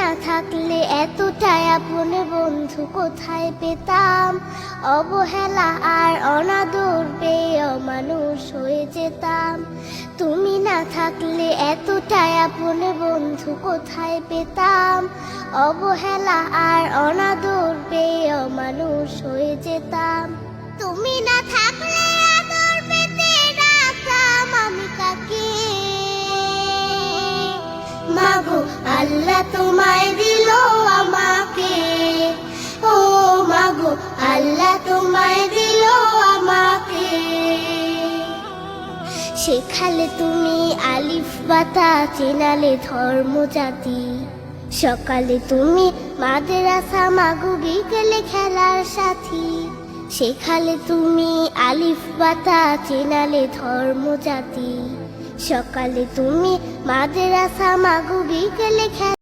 না থাকলে এতটাই আপন বন্ধু কোথায় পেতাম, অবহেলা আর অনাদর পেয়ে অমানুষ হয়ে যেতাম। তুমি না থাকলে এতটাই আপন বন্ধু কোথায় পেতাম, অবহেলা আর অনাদর পেয়ে অমানুষ হয়ে যেতাম। তুমি না থাকলে আদর পেতে রাখতাম আমি কাকে, মাগো আল্লাহ তোমায় দিল আমাকে, ও মাগো আল্লাহ তোমায় দিল আমাকে। শেখালে তুমি আলিফ বাতা, চেনালে ধর্ম জাতি, সকালে তুমি মাদ্রাসা, মাগো বিকেলে খেলার সাথী। শেখালে তুমি আলিফ বাতা, চেনালে ধর্ম জাতি, সকালে তুমি মাদ্রাসা, মাগো বিকেলে খেলা।